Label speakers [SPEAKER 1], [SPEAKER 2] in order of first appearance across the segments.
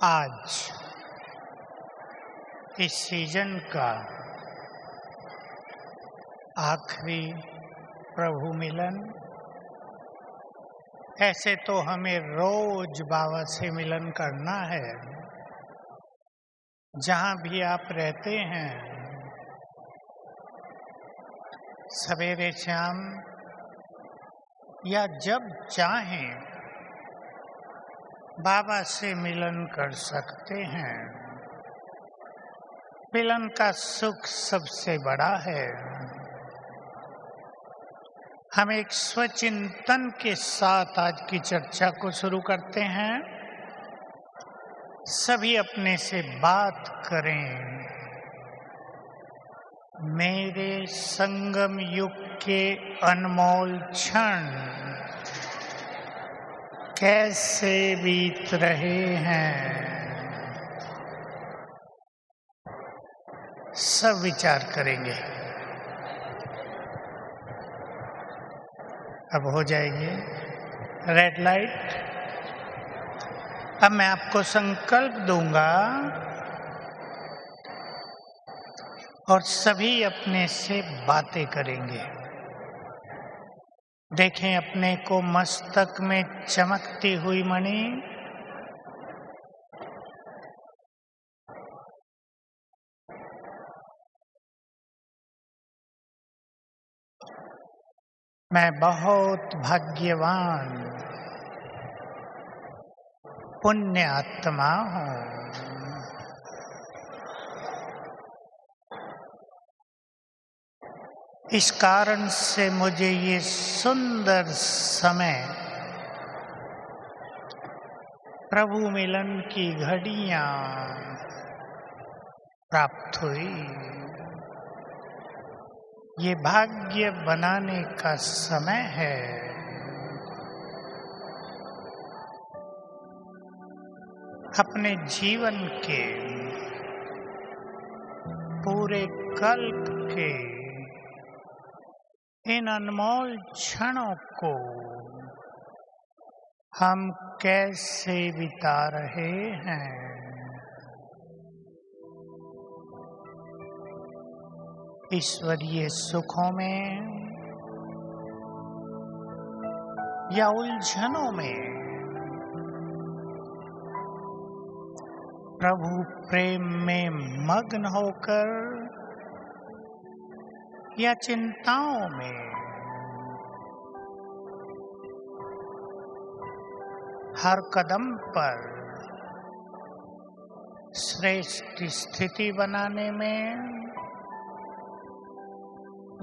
[SPEAKER 1] आज इस सीजन का आखिरी प्रभु मिलन। ऐसे तो हमें रोज बाबा से मिलन करना है। जहाँ भी आप रहते हैं, सवेरे शाम या जब चाहें बाबा से मिलन कर सकते हैं। मिलन का सुख सबसे बड़ा है। हम एक स्वचिंतन के साथ आज की चर्चा को शुरू करते हैं। सभी अपने से बात करें। मेरे संगम युग के अनमोल क्षण कैसे बीत रहे हैं। सब विचार करेंगे। अब हो जाएगी रेड लाइट। अब मैं आपको संकल्प दूंगा और सभी अपने से बातें करेंगे। देखें अपने को मस्तक में चमकती हुई मणि। मैं बहुत भाग्यवान पुण्य आत्मा हूँ। इस कारण से मुझे ये सुंदर समय प्रभु मिलन की घड़ियाँ प्राप्त हुई। ये भाग्य बनाने का समय है। अपने जीवन के पूरे कल्प के इन अनमोल क्षणों को हम कैसे बिता रहे हैं। ईश्वरीय सुखों में या उलझनों में, प्रभु प्रेम में मग्न होकर या चिंताओं में, हर कदम पर श्रेष्ठ स्थिति बनाने में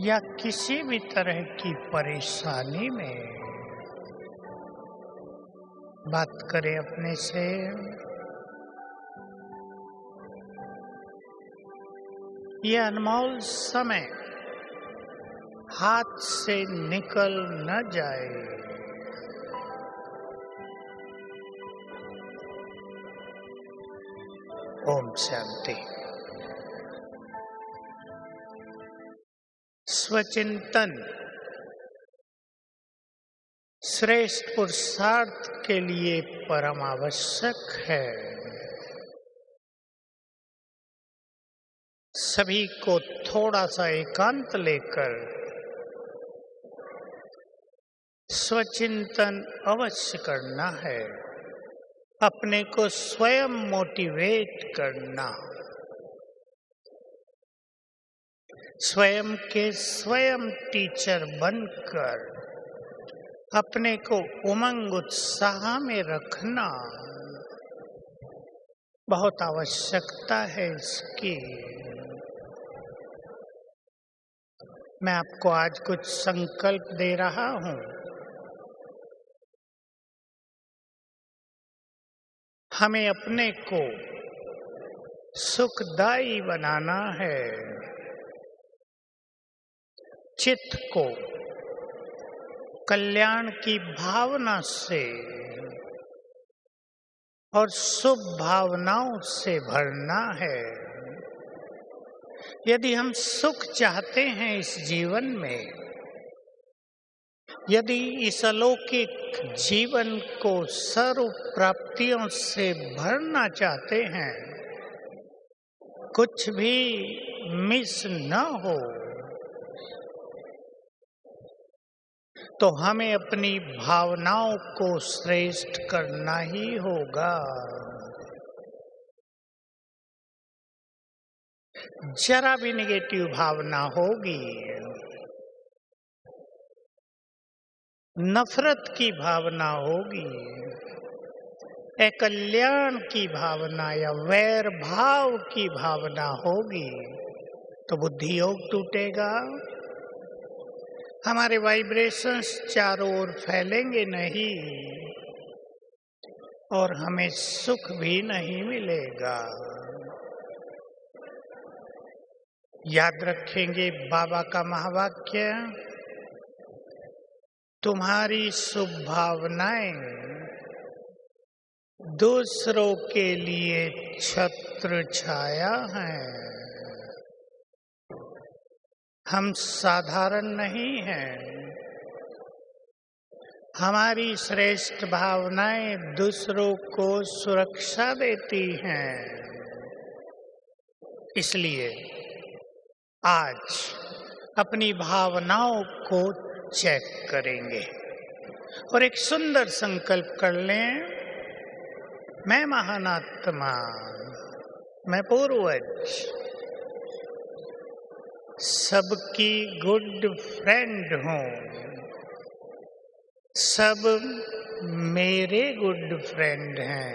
[SPEAKER 1] या किसी भी तरह की परेशानी में, बात करें अपने से। ये अनमोल समय हाथ से निकल न जाए। ओम शांति। स्वचिंतन श्रेष्ठ पुरुषार्थ के लिए परम आवश्यक है। सभी को थोड़ा सा एकांत लेकर स्वचिंतन अवश्य करना है। अपने को स्वयं मोटिवेट करना, स्वयं के स्वयं टीचर बनकर अपने को उमंग उत्साह में रखना बहुत आवश्यकता है इसकी। मैं आपको आज कुछ संकल्प दे रहा हूँ। हमें अपने को सुखदायी बनाना है। चित्त को कल्याण की भावना से और शुभ भावनाओं से भरना है। यदि हम सुख चाहते हैं इस जीवन में, यदि इस अलौकिक जीवन को सर्व प्राप्तियों से भरना चाहते हैं, कुछ भी मिस न हो, तो हमें अपनी भावनाओं को श्रेष्ठ करना ही होगा। जरा भी निगेटिव भावना होगी, नफरत की भावना होगी, अकल्याण की भावना या वैर भाव की भावना होगी, तो बुद्धि योग टूटेगा, हमारे वाइब्रेशंस चारों ओर फैलेंगे नहीं और हमें सुख भी नहीं मिलेगा। याद रखेंगे बाबा का महावाक्य, तुम्हारी शुभ भावनाएं दूसरों के लिए छत्र छाया है। हम साधारण नहीं हैं। हमारी श्रेष्ठ भावनाएं दूसरों को सुरक्षा देती हैं। इसलिए आज अपनी भावनाओं को चेक करेंगे और एक सुंदर संकल्प कर लें, मैं महान आत्मा, मैं पूर्वज सबकी गुड फ्रेंड हूँ, सब मेरे गुड फ्रेंड हैं।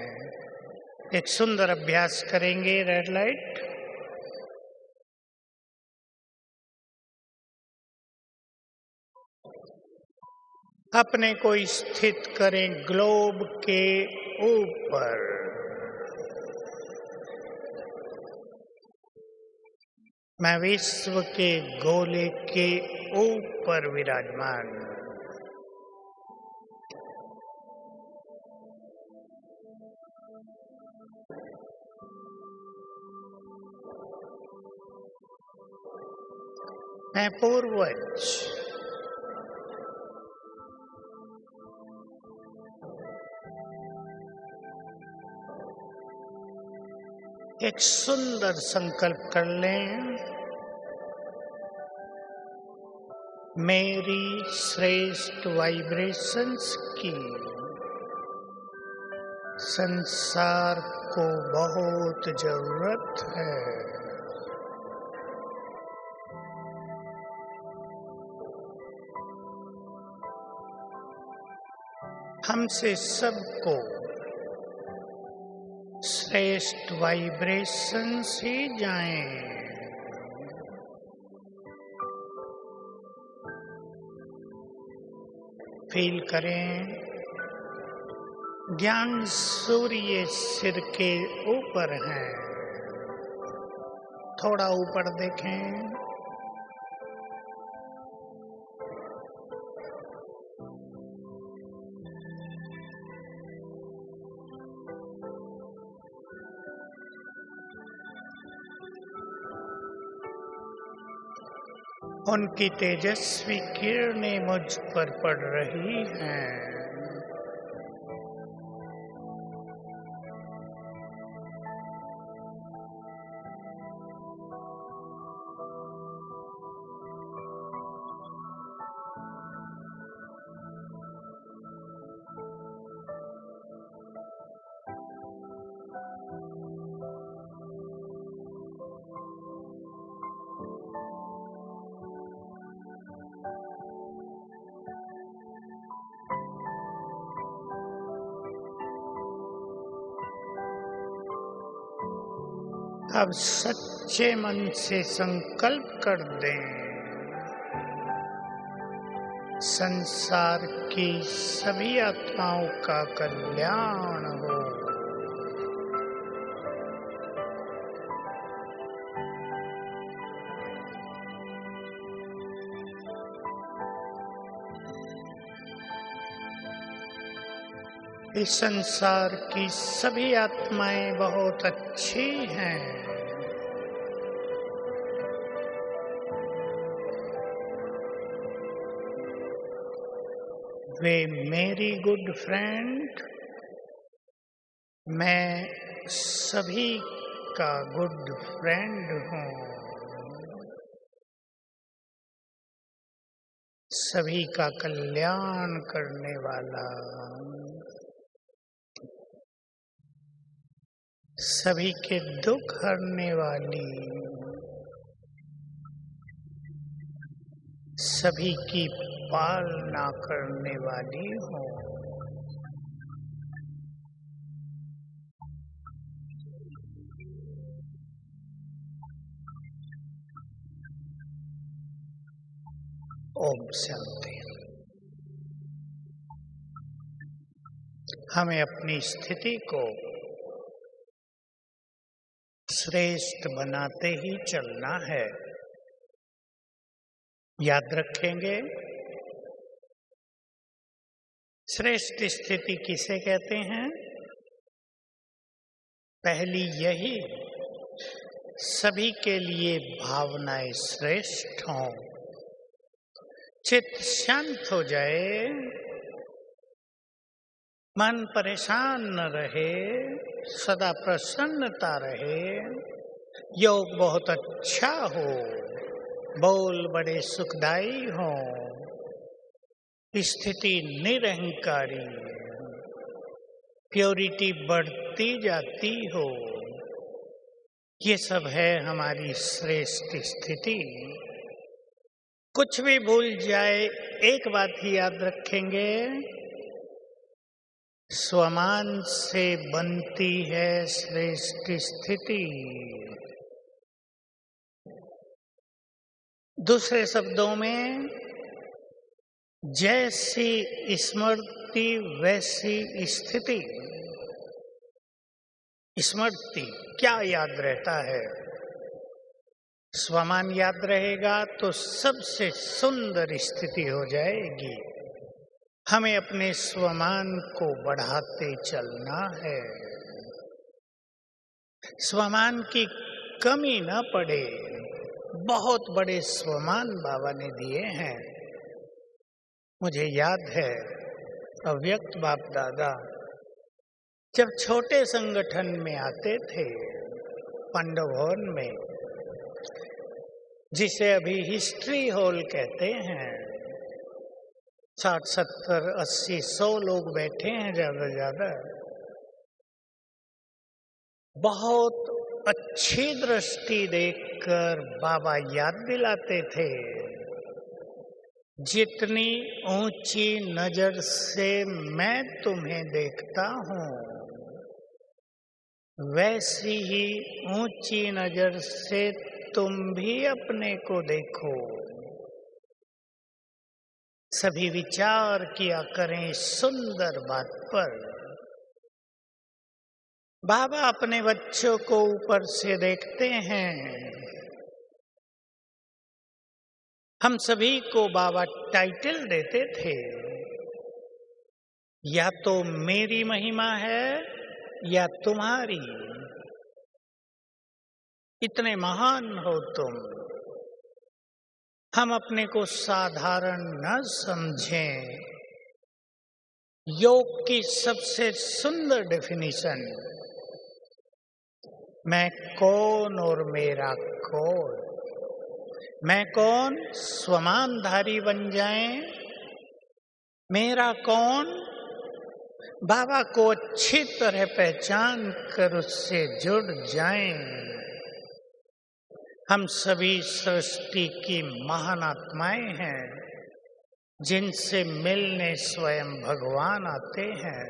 [SPEAKER 1] एक सुंदर अभ्यास करेंगे। रेड लाइट, अपने को स्थित करें ग्लोब के ऊपर। मैं विश्व के गोले के ऊपर विराजमान। मैं पूर्वज एक सुंदर संकल्प कर लें, मेरी श्रेष्ठ वाइब्रेशंस की संसार को बहुत जरूरत है। हमसे सबको श्रेष्ठ वाइब्रेशंस ही जाएं। फील करें, ज्ञान सूर्य सिर के ऊपर है। थोड़ा ऊपर देखें, उनकी तेजस्वी किरणें मुझ पर पड़ रही हैं। अब सच्चे मन से संकल्प कर दें, संसार की सभी आत्माओं का कल्याण हो। इस संसार की सभी आत्माएं बहुत अच्छी हैं। वे मेरी गुड फ्रेंड, मैं सभी का गुड फ्रेंड हूँ, सभी का कल्याण करने वाला, सभी के दुख हरने वाली, सभी की पालना करने वाली हूँ। ओम शांति। हमें अपनी स्थिति को श्रेष्ठ बनाते ही चलना है। याद रखेंगे, श्रेष्ठ स्थिति किसे कहते हैं? पहली यही, सभी के लिए भावनाएं श्रेष्ठ हों, चित्त शांत हो जाए, मन परेशान न रहे, सदा प्रसन्नता रहे, योग बहुत अच्छा हो, बोल बड़े सुखदायी हो, स्थिति निरहंकारी, प्योरिटी बढ़ती जाती हो, ये सब है हमारी श्रेष्ठ स्थिति। कुछ भी भूल जाए, एक बात ही याद रखेंगे, स्वमान से बनती है श्रेष्ठ स्थिति। दूसरे शब्दों में, जैसी स्मृति वैसी स्थिति। स्मृति क्या याद रहता है? स्वमान याद रहेगा तो सबसे सुंदर स्थिति हो जाएगी। हमें अपने स्वमान को बढ़ाते चलना है, स्वमान की कमी न पड़े। बहुत बड़े स्वमान बाबा ने दिए हैं। मुझे याद है, अव्यक्त बाप दादा जब छोटे संगठन में आते थे, पांडव भवन में, जिसे अभी हिस्ट्री हॉल कहते हैं, 60, 70, 80, 100 लोग बैठे हैं ज्यादा ज्यादा। बहुत अच्छी दृष्टि देखकर बाबा याद दिलाते थे, जितनी ऊंची नजर से मैं तुम्हें देखता हूँ, वैसी ही ऊंची नजर से तुम भी अपने को देखो। सभी विचार किया करें सुंदर बात पर। बाबा अपने बच्चों को ऊपर से देखते हैं। हम सभी को बाबा टाइटल देते थे, या तो मेरी महिमा है या तुम्हारी। इतने महान हो तुम। हम अपने को साधारण न समझें। योग की सबसे सुंदर डेफिनेशन, मैं कौन और मेरा कौन। मैं कौन, स्वमानधारी बन जाएं। मेरा कौन, बाबा को अच्छी तरह पहचान कर उससे जुड़ जाएं। हम सभी सृष्टि की महान आत्माएं हैं, जिनसे मिलने स्वयं भगवान आते हैं।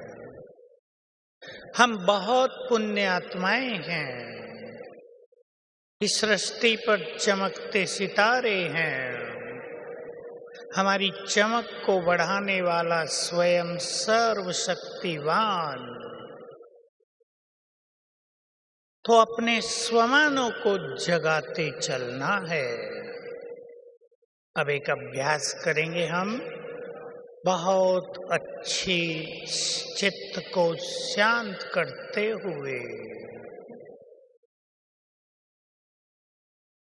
[SPEAKER 1] हम बहुत पुण्य आत्माएं हैं, इस सृष्टि पर चमकते सितारे हैं। हमारी चमक को बढ़ाने वाला स्वयं सर्वशक्तिवान। तो अपने स्वमानों को जगाते चलना है। अब एक अभ्यास करेंगे हम, बहुत अच्छी चित्त को शांत करते हुए।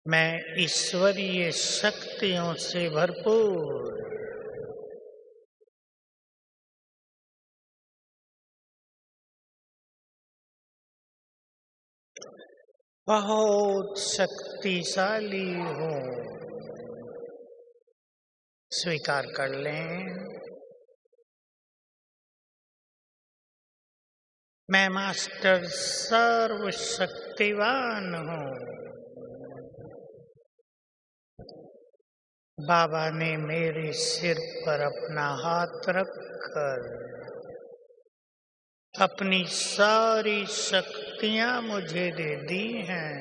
[SPEAKER 1] मैं ईश्वरीय शक्तियों से भरपूर बहुत शक्तिशाली हूँ, स्वीकार कर लें। मैं मास्टर सर्वशक्तिवान हूँ। बाबा ने मेरे सिर पर अपना हाथ रखकर अपनी सारी शक्तियां मुझे दे दी हैं।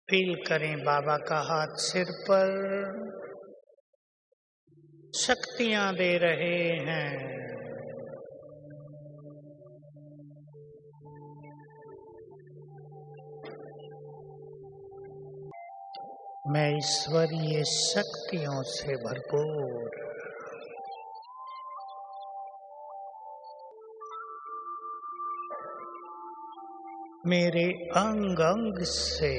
[SPEAKER 1] फील करें बाबा का हाथ सिर पर, शक्तियां दे रहे हैं। मैं ईश्वरीय शक्तियों से भरपूर, मेरे अंग अंग से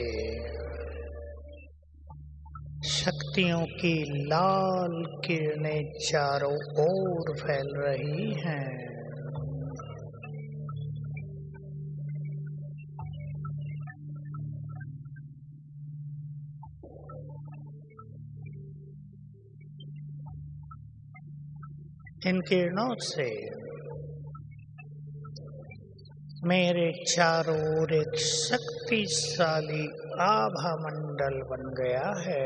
[SPEAKER 1] शक्तियों की लाल किरणें चारों ओर फैल रही हैं। इन किरणों से मेरे चारों ओर एक शक्तिशाली आभा मंडल बन गया है।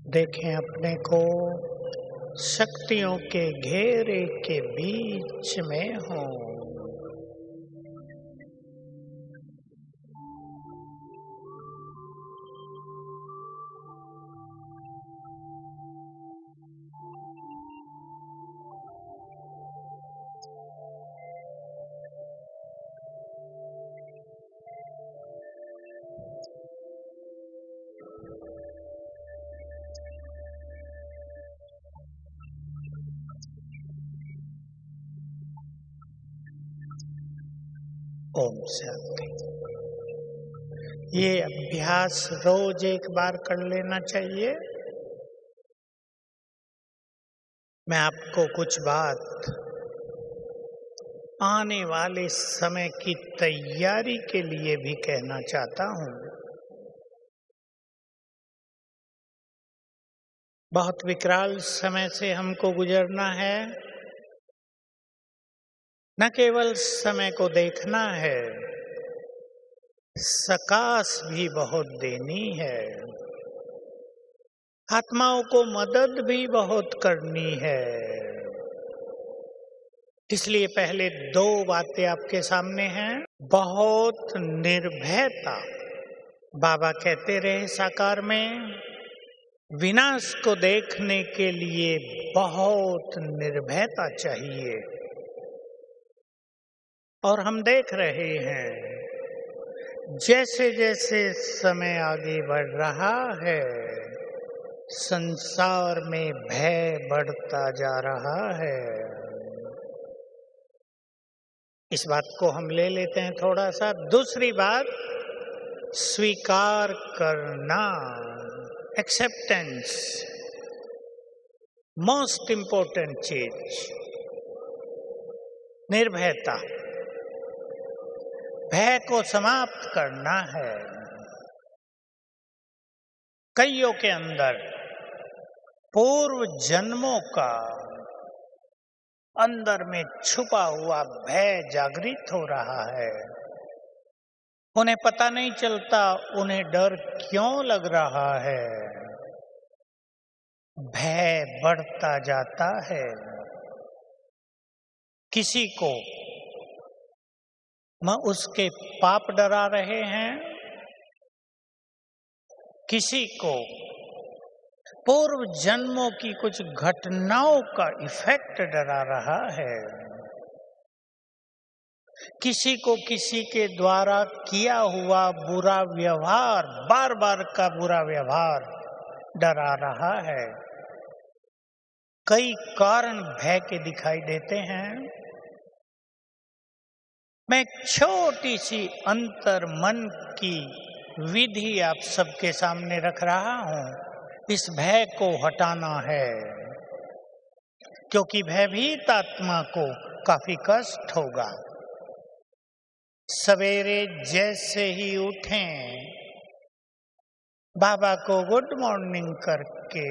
[SPEAKER 1] देखें अपने को शक्तियों के घेरे के बीच में हो। ओम शांति। ये अभ्यास रोज एक बार कर लेना चाहिए। मैं आपको कुछ बात आने वाले समय की तैयारी के लिए भी कहना चाहता हूँ। बहुत विकराल समय से हमको गुजरना है। न केवल समय को देखना है, सकाश भी बहुत देनी है। आत्माओं को मदद भी बहुत करनी है। इसलिए पहले दो बातें आपके सामने हैं। बहुत निर्भयता, बाबा कहते रहे साकार में, विनाश को देखने के लिए बहुत निर्भयता चाहिए। और हम देख रहे हैं जैसे जैसे समय आगे बढ़ रहा है, संसार में भय बढ़ता जा रहा है। इस बात को हम ले लेते हैं थोड़ा सा। दूसरी बात, स्वीकार करना, एक्सेप्टेंस, मोस्ट इंपॉर्टेंट चीज। निर्भयता, भय को समाप्त करना है। कईयों के अंदर पूर्व जन्मों का अंदर में छुपा हुआ भय जागृत हो रहा है। उन्हें पता नहीं चलता उन्हें डर क्यों लग रहा है। भय बढ़ता जाता है। किसी को उसके पाप डरा रहे हैं, किसी को पूर्व जन्मों की कुछ घटनाओं का इफेक्ट डरा रहा है, किसी को किसी के द्वारा किया हुआ बुरा व्यवहार, बार बार का बुरा व्यवहार डरा रहा है। कई कारण भय के दिखाई देते हैं। मैं एक छोटी सी अंतर मन की विधि आप सबके सामने रख रहा हूं। इस भय को हटाना है, क्योंकि भयभीत आत्मा को काफी कष्ट होगा। सवेरे जैसे ही उठें, बाबा को गुड मॉर्निंग करके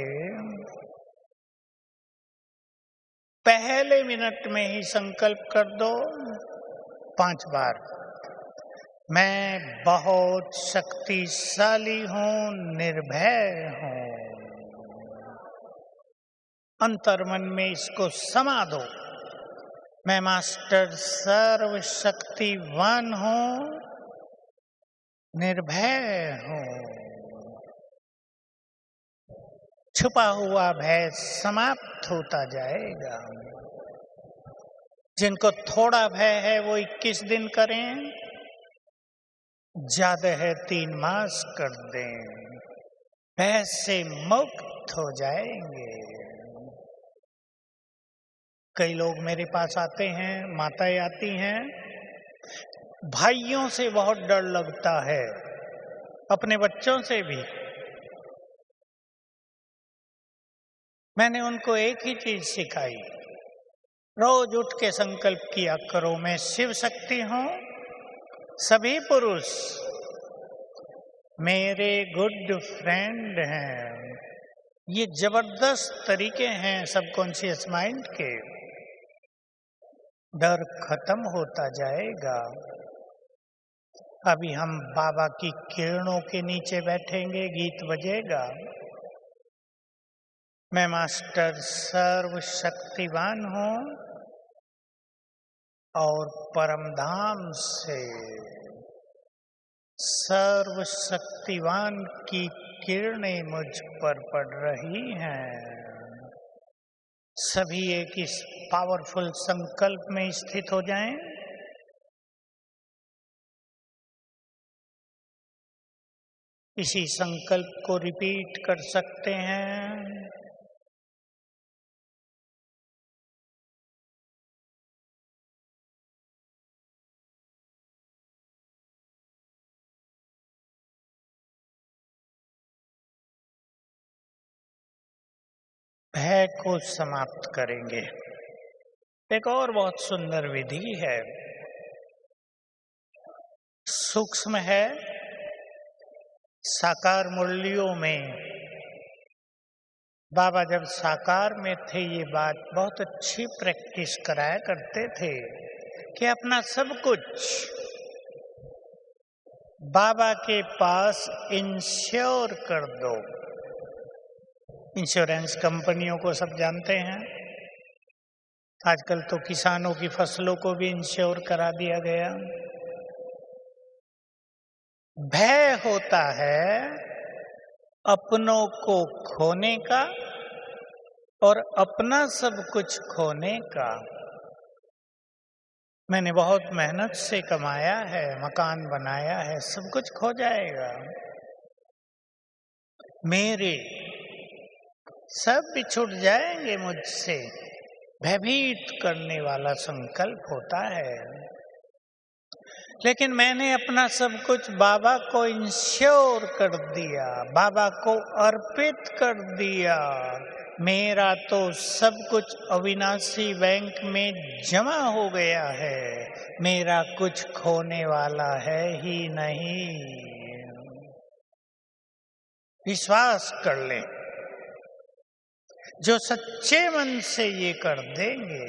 [SPEAKER 1] पहले मिनट में ही संकल्प कर दो 5 बार, मैं बहुत शक्तिशाली हूं, निर्भय हूं। अंतर्मन में इसको समा दो। मैं मास्टर सर्वशक्तिवान हूं, निर्भय हूं। छुपा हुआ भय समाप्त होता जाएगा। जिनको थोड़ा भय है वो 21 दिन करें, ज्यादा है 3 मास कर दें, भय से मुक्त हो जाएंगे। कई लोग मेरे पास आते हैं, माताएं आती हैं, भाइयों से बहुत डर लगता है, अपने बच्चों से भी। मैंने उनको एक ही चीज सिखाई, रोज उठ के संकल्प किया करो, मैं शिव शक्ति हूं, सभी पुरुष मेरे गुड फ्रेंड हैं। ये जबरदस्त तरीके हैं सबकॉन्शियस माइंड के। डर खत्म होता जाएगा। अभी हम बाबा की किरणों के नीचे बैठेंगे, गीत बजेगा, मैं मास्टर सर्वशक्तिवान हूं और परमधाम से सर्वशक्तिवान की किरणें मुझ पर पड़ रही हैं। सभी एक इस पावरफुल संकल्प में स्थित हो जाएं। इसी संकल्प को रिपीट कर सकते हैं। भय को समाप्त करेंगे। एक और बहुत सुंदर विधि है, सूक्ष्म है, साकार मुरलियों में बाबा जब साकार में थे ये बात बहुत अच्छी प्रैक्टिस कराया करते थे कि अपना सब कुछ बाबा के पास इंश्योर कर दो। इंश्योरेंस कंपनियों को सब जानते हैं, आजकल तो किसानों की फसलों को भी इंश्योर करा दिया गया। भय होता है अपनों को खोने का और अपना सब कुछ खोने का। मैंने बहुत मेहनत से कमाया है, मकान बनाया है, सब कुछ खो जाएगा, मेरे सब भी छूट जाएंगे मुझसे, भयभीत करने वाला संकल्प होता है। लेकिन मैंने अपना सब कुछ बाबा को इंश्योर कर दिया, बाबा को अर्पित कर दिया, मेरा तो सब कुछ अविनाशी बैंक में जमा हो गया है, मेरा कुछ खोने वाला है ही नहीं। विश्वास कर ले, जो सच्चे मन से ये कर देंगे,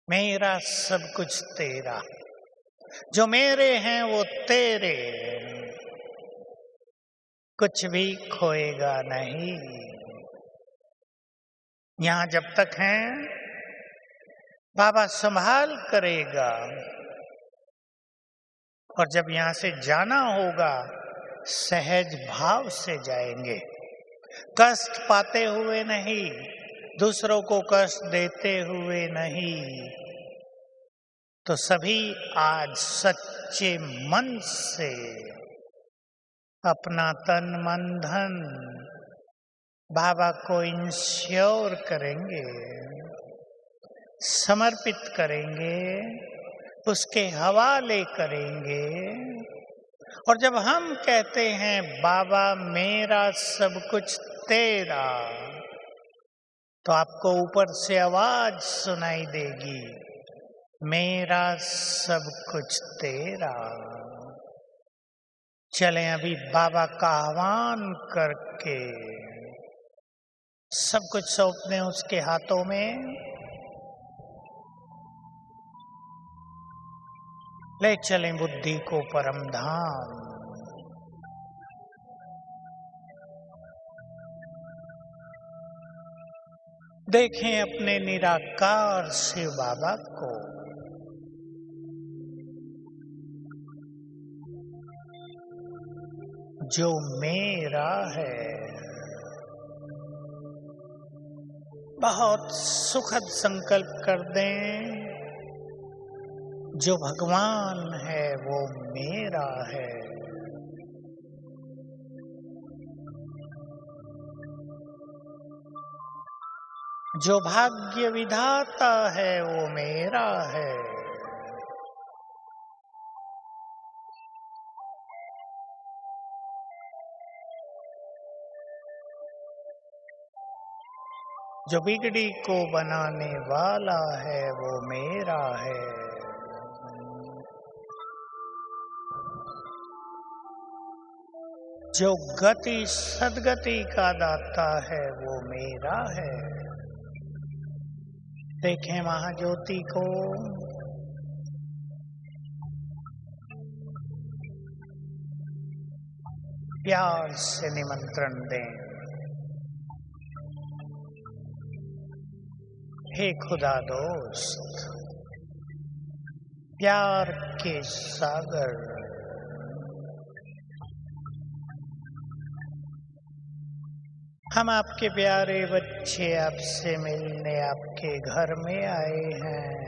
[SPEAKER 1] मेरा सब कुछ तेरा, जो मेरे हैं वो तेरे, कुछ भी खोएगा नहीं। यहां जब तक हैं बाबा संभाल करेगा, और जब यहां से जाना होगा सहज भाव से जाएंगे, कष्ट पाते हुए नहीं, दूसरों को कष्ट देते हुए नहीं। तो सभी आज सच्चे मन से अपना तन मन धन बाबा को इंश्योर करेंगे, समर्पित करेंगे, उसके हवाले करेंगे, और जब हम कहते हैं बाबा मेरा सब कुछ तेरा, तो आपको ऊपर से आवाज सुनाई देगी, मेरा सब कुछ तेरा। चलें अभी बाबा का आह्वान करके सब कुछ सौंप दें उसके हाथों में। ले चलें बुद्धि को परम धाम। देखें अपने निराकार शिव बाबा को। जो मेरा है। बहुत सुखद संकल्प कर दें, जो भगवान है वो मेरा है। जो भाग्य विधाता है वो मेरा है। जो बिगड़ी को बनाने वाला है वो मेरा है। जो गति सद्गति का दाता है वो मेरा है। देखें महाज्योति को। प्यार से निमंत्रण दें। हे खुदा दोस्त, प्यार के सागर, हम आपके प्यारे बच्चे आपसे मिलने आपके घर में आए हैं।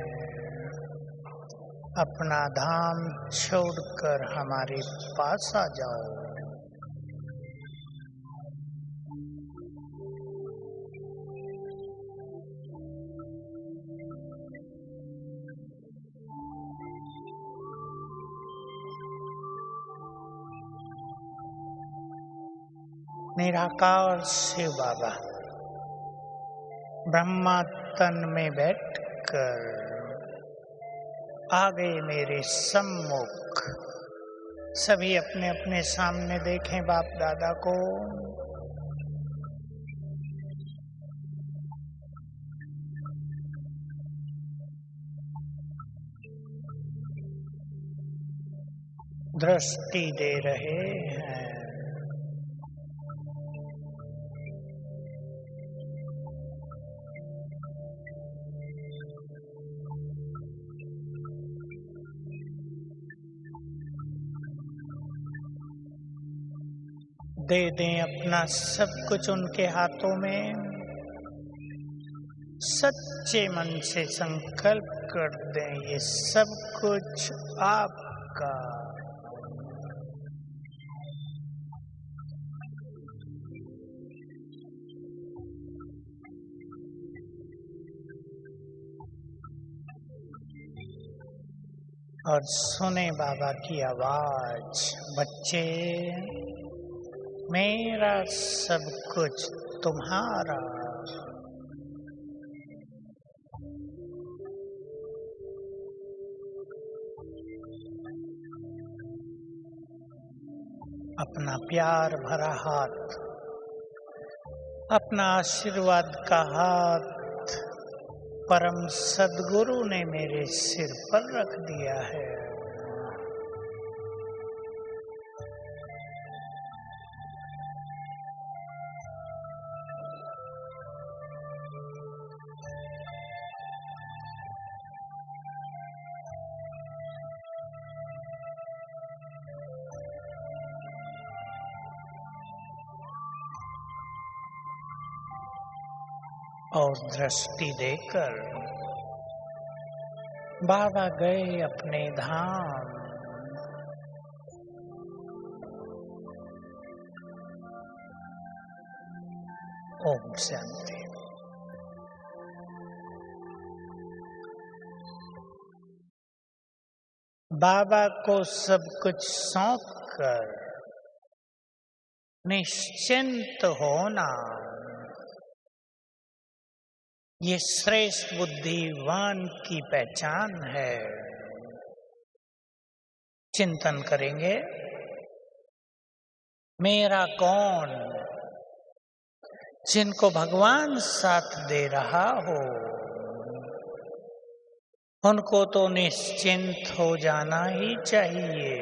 [SPEAKER 1] अपना धाम छोड़कर हमारे पास आ जाओ। निराकार शिव बाबा ब्रह्मा तन में बैठकर आ गए मेरे सम्मुख। सभी अपने अपने सामने देखें बाप दादा को। दृष्टि दे रहे हैं। दे दें अपना सब कुछ उनके हाथों में। सच्चे मन से संकल्प कर दें, ये सब कुछ आपका। और सुने बाबा की आवाज, बच्चे मेरा सब कुछ तुम्हारा। अपना प्यार भरा हाथ, अपना आशीर्वाद का हाथ परम सद्गुरु ने मेरे सिर पर रख दिया है। और दृष्टि देकर बाबा गए अपने धाम। ओम शांति। बाबा को सब कुछ सौंप कर निश्चिंत होना, ये श्रेष्ठ बुद्धिवान की पहचान है। चिंतन करेंगे, मेरा कौन? जिनको भगवान साथ दे रहा हो उनको तो निश्चिंत हो जाना ही चाहिए।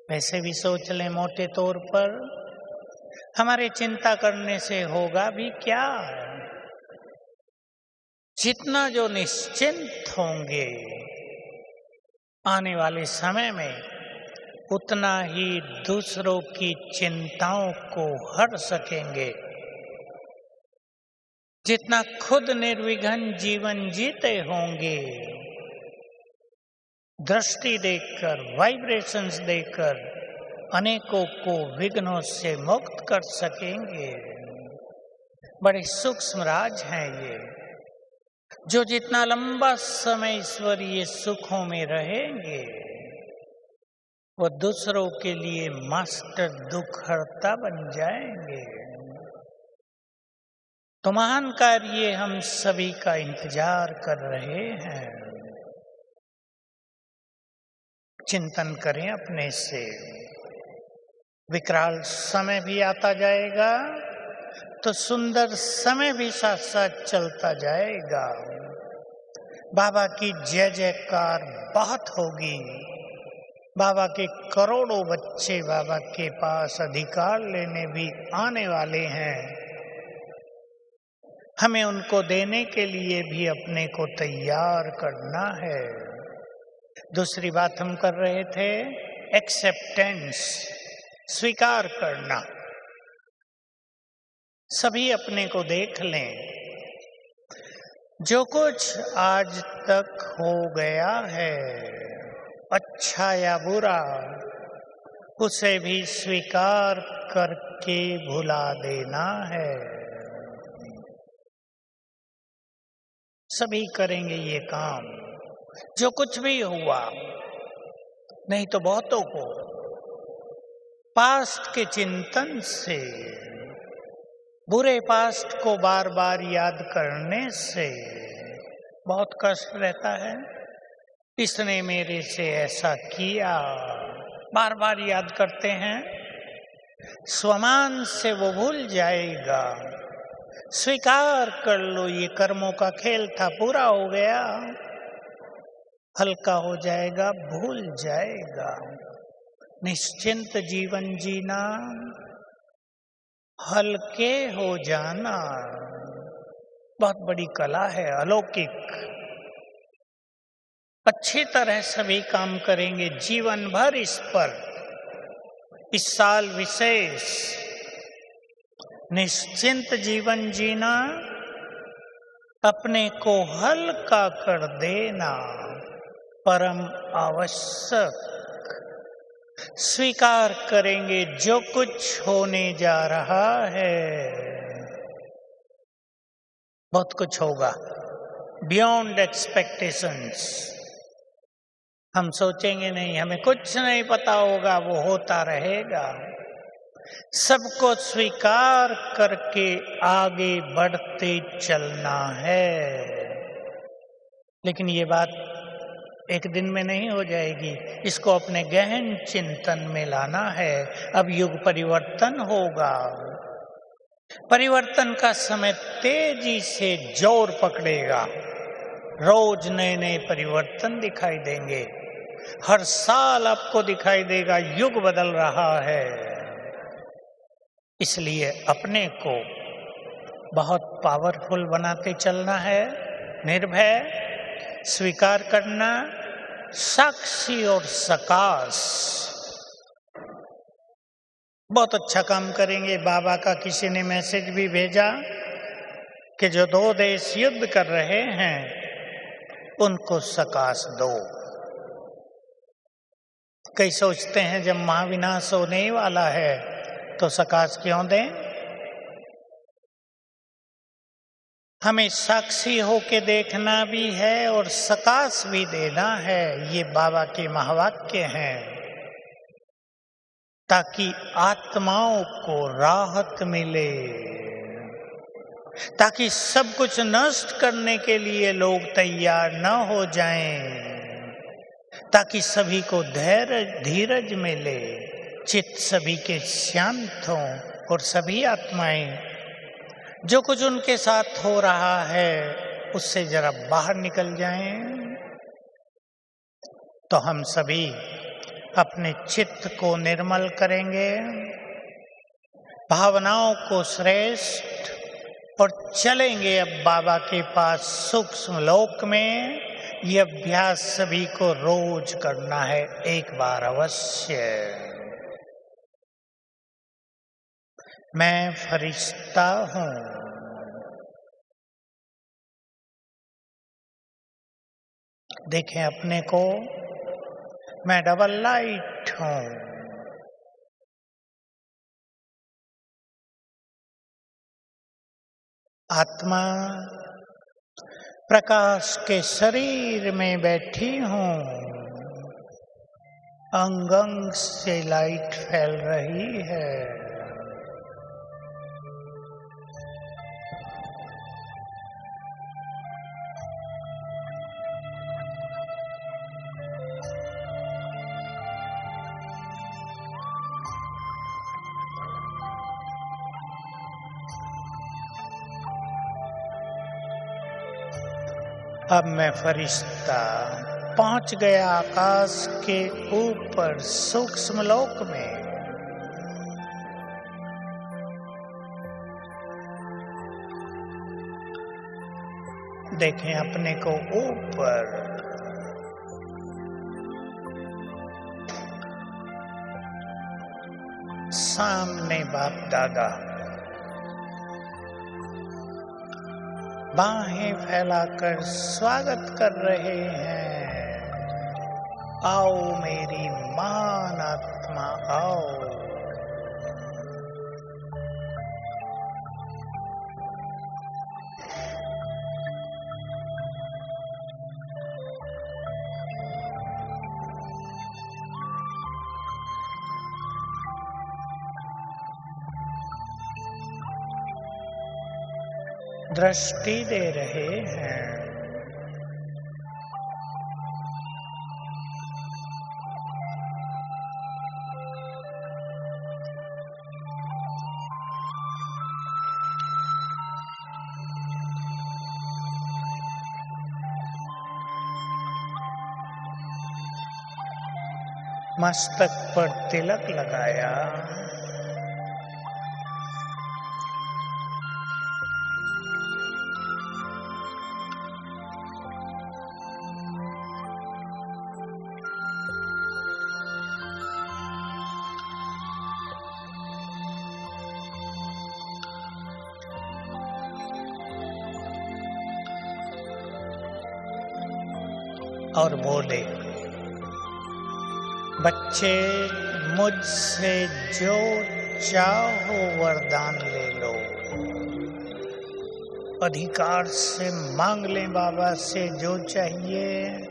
[SPEAKER 1] वैसे भी सोच लें मोटे तौर पर, हमारे चिंता करने से होगा भी क्या? जितना जो निश्चिंत होंगे आने वाले समय में, उतना ही दूसरों की चिंताओं को हर सकेंगे। जितना खुद निर्विघ्न जीवन जीते होंगे, दृष्टि देकर, वाइब्रेशंस देकर अनेकों को विघ्नों से मुक्त कर सकेंगे। बड़े सूक्ष्म राज हैं ये, जो जितना लंबा समय ईश्वरीय सुखों में रहेंगे वो दूसरों के लिए मास्टर दुखहर्ता बन जाएंगे। तो महान कार्य हम सभी का इंतजार कर रहे हैं। चिंतन करें अपने से। विकराल समय भी आता जाएगा तो सुंदर समय भी साथ साथ चलता जाएगा। बाबा की जय जयकार बहुत होगी। बाबा के करोड़ों बच्चे बाबा के पास अधिकार लेने भी आने वाले हैं। हमें उनको देने के लिए भी अपने को तैयार करना है। दूसरी बात हम कर रहे थे एक्सेप्टेंस, स्वीकार करना। सभी अपने को देख लें। जो कुछ आज तक हो गया है, अच्छा या बुरा, उसे भी स्वीकार करके भुला देना है। सभी करेंगे ये काम। जो कुछ भी हुआ, नहीं तो बहुतों को पास्ट के चिंतन से, बुरे पास्ट को बार बार याद करने से बहुत कष्ट रहता है। इसने मेरे से ऐसा किया, बार बार याद करते हैं। स्वमान से वो भूल जाएगा। स्वीकार कर लो, ये कर्मों का खेल था, पूरा हो गया, हल्का हो जाएगा, भूल जाएगा। निश्चिंत जीवन जीना, हल्के हो जाना, बहुत बड़ी कला है, अलौकिक। अच्छी तरह सभी काम करेंगे जीवन भर इस पर। इस साल विशेष निश्चिंत जीवन जीना, अपने को हल्का कर देना परम आवश्यक। स्वीकार करेंगे जो कुछ होने जा रहा है, बहुत कुछ होगा बियॉन्ड एक्सपेक्टेशंस। हम सोचेंगे नहीं, हमें कुछ नहीं पता होगा, वो होता रहेगा। सबको स्वीकार करके आगे बढ़ते चलना है। लेकिन ये बात एक दिन में नहीं हो जाएगी, इसको अपने गहन चिंतन में लाना है। अब युग परिवर्तन होगा। परिवर्तन का समय तेजी से जोर पकड़ेगा। रोज नए नए परिवर्तन दिखाई देंगे। हर साल आपको दिखाई देगा युग बदल रहा है। इसलिए अपने को बहुत पावरफुल बनाते चलना है। निर्भय, स्वीकार करना, साक्षी और सकाश। बहुत अच्छा काम करेंगे। बाबा का किसी ने मैसेज भी भेजा कि जो दो देश युद्ध कर रहे हैं उनको सकाश दो। कई सोचते हैं जब महाविनाश होने वाला है तो सकाश क्यों दें। हमें साक्षी होके देखना भी है और सकाश भी देना है। ये बाबा के महावाक्य हैं। ताकि आत्माओं को राहत मिले, ताकि सब कुछ नष्ट करने के लिए लोग तैयार न हो जाएं, ताकि सभी को धैर्य धीरज मिले, चित्त सभी के शांत हों और सभी आत्माएं जो कुछ उनके साथ हो रहा है उससे जरा बाहर निकल जाएं। तो हम सभी अपने चित्त को निर्मल करेंगे, भावनाओं को श्रेष्ठ, और चलेंगे अब बाबा के पास सूक्ष्म लोक में। ये अभ्यास सभी को रोज करना है, एक बार अवश्य। मैं फरिश्ता हूं, देखें अपने को, मैं डबल लाइट हूं। आत्मा प्रकाश के शरीर में बैठी हूं, अंग अंग से लाइट फैल रही है। अब मैं फरिश्ता पहुंच गया आकाश के ऊपर सूक्ष्म लोक में। देखें अपने को ऊपर, सामने बाप दादा बाहें फैलाकर स्वागत कर रहे हैं। आओ मेरी महान आत्मा, आओ। दृष्टि दे रहे हैं। मस्तक पर तिलक लगाया, और बोले, बच्चे मुझसे जो चाहो वरदान ले लो, अधिकार से मांग लें बाबा से जो चाहिए।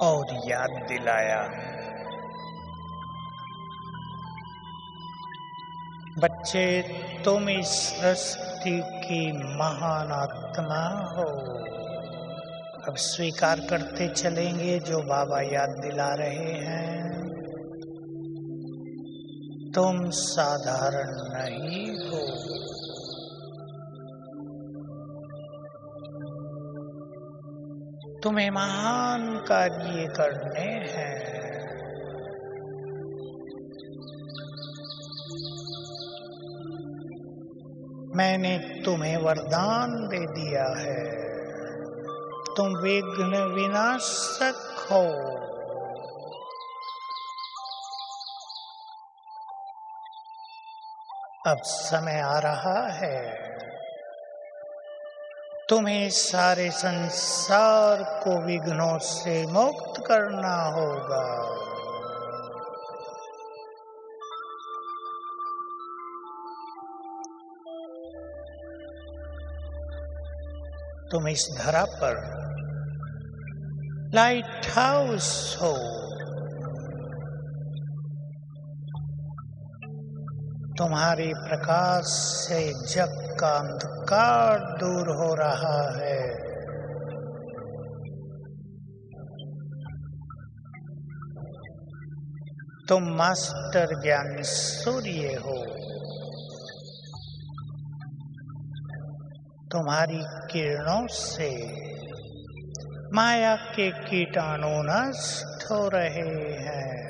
[SPEAKER 1] और याद दिलाया, बच्चे तुम इस सृष्टि की महान आत्मा हो। अब स्वीकार करते चलेंगे जो बाबा याद दिला रहे हैं। तुम साधारण नहीं हो, तुम्हें महान कार्य करने हैं। मैंने तुम्हें वरदान दे दिया है। तुम विघ्न विनाशक हो। अब समय आ रहा है, तुम्हें सारे संसार को विघ्नों से मुक्त करना होगा। तुम इस धरा पर लाइट हाउस हो। तुम्हारे प्रकाश से जग का अंधकार दूर हो रहा है। तुम मास्टर ज्ञानी सूर्य हो। तुम्हारी किरणों से माया के कीटाणु नष्ट हो रहे हैं।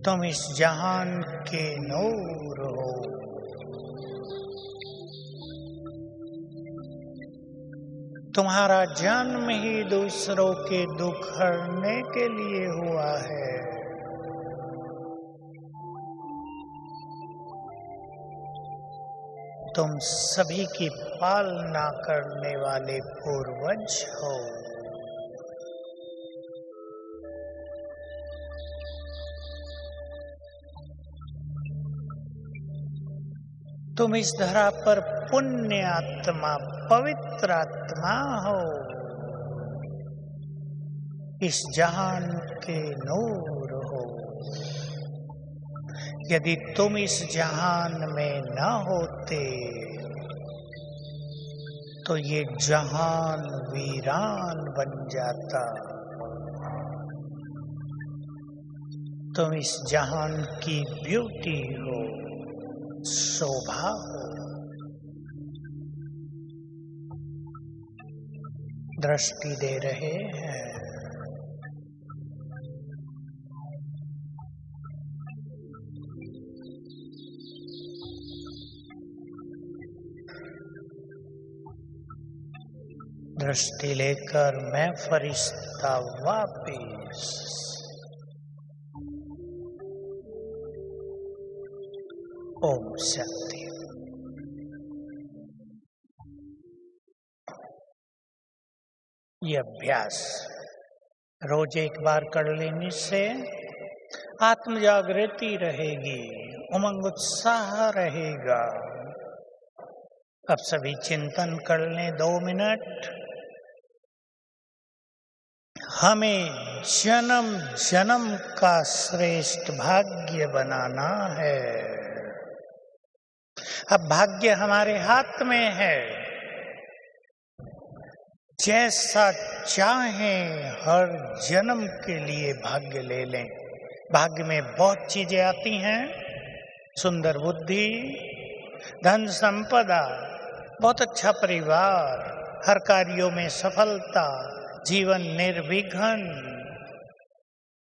[SPEAKER 1] तुम इस जहान के नूर हो। तुम्हारा जन्म ही दूसरों के दुख हरने के लिए हुआ है। तुम सभी की पालना करने वाले पूर्वज हो। तुम इस धरा पर पुण्य आत्मा, पवित्र आत्मा हो। इस जहान के नूर हो। यदि तुम इस जहान में न होते तो ये जहान वीरान बन जाता। तुम इस जहान की ब्यूटी हो, शोभा हो। दृष्टि दे रहे हैं। दृष्टि लेकर मैं फरिश्ता वापिस। ओम शक्ति। ये अभ्यास रोज एक बार कर लेने से आत्म जागृति रहेगी, उमंग उत्साह रहेगा। अब सभी चिंतन कर लें 2 मिनट। हमें जन्म जन्म का श्रेष्ठ भाग्य बनाना है। अब भाग्य हमारे हाथ में है। जैसा चाहें हर जन्म के लिए भाग्य ले लें। भाग्य में बहुत चीजें आती हैं, सुंदर बुद्धि, धन संपदा, बहुत अच्छा परिवार, हर कार्यों में सफलता, जीवन निर्विघ्न,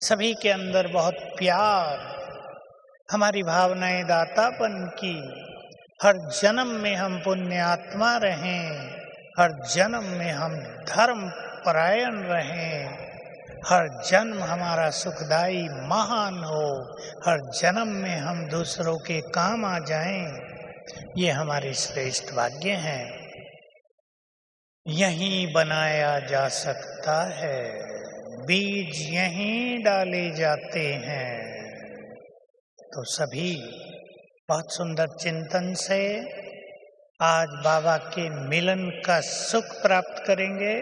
[SPEAKER 1] सभी के अंदर बहुत प्यार, हमारी भावनाएं दातापन की। हर जन्म में हम पुण्य आत्मा रहें, हर जन्म में हम धर्म परायण रहें, हर जन्म हमारा सुखदाई महान हो, हर जन्म में हम दूसरों के काम आ जाएं। ये हमारे श्रेष्ठ भाग्य हैं। यहीं बनाया जा सकता है, बीज यहीं डाले जाते हैं। तो सभी बहुत सुंदर चिंतन से आज बाबा के मिलन का सुख प्राप्त करेंगे।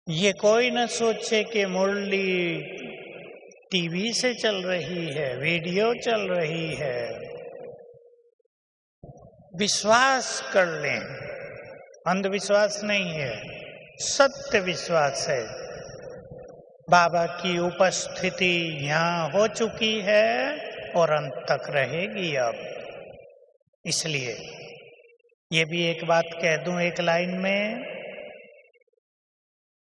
[SPEAKER 1] ये कोई न सोचे कि मुरली टीवी से चल रही है, वीडियो चल रही है। विश्वास कर लें, अंधविश्वास नहीं है, सत्य विश्वास है। बाबा की उपस्थिति यहाँ हो चुकी है और अंत तक रहेगी। अब इसलिए ये भी एक बात कह दूं एक लाइन में,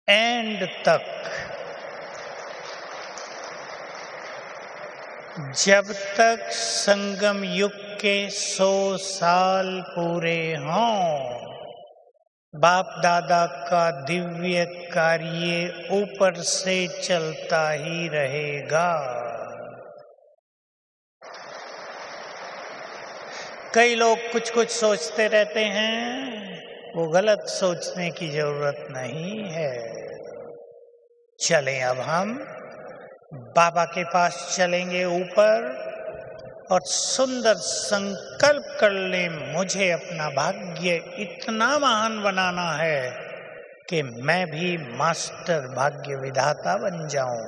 [SPEAKER 1] एंड तक जब तक संगम युग के 100 साल पूरे हों, बाप दादा का दिव्य कार्य ऊपर से चलता ही रहेगा। कई लोग कुछ कुछ सोचते रहते हैं, वो गलत सोचने की जरूरत नहीं है। चलें अब हम बाबा के पास चलेंगे ऊपर और सुंदर संकल्प कर लें, मुझे अपना भाग्य इतना महान बनाना है कि मैं भी मास्टर भाग्य विधाता बन जाऊं।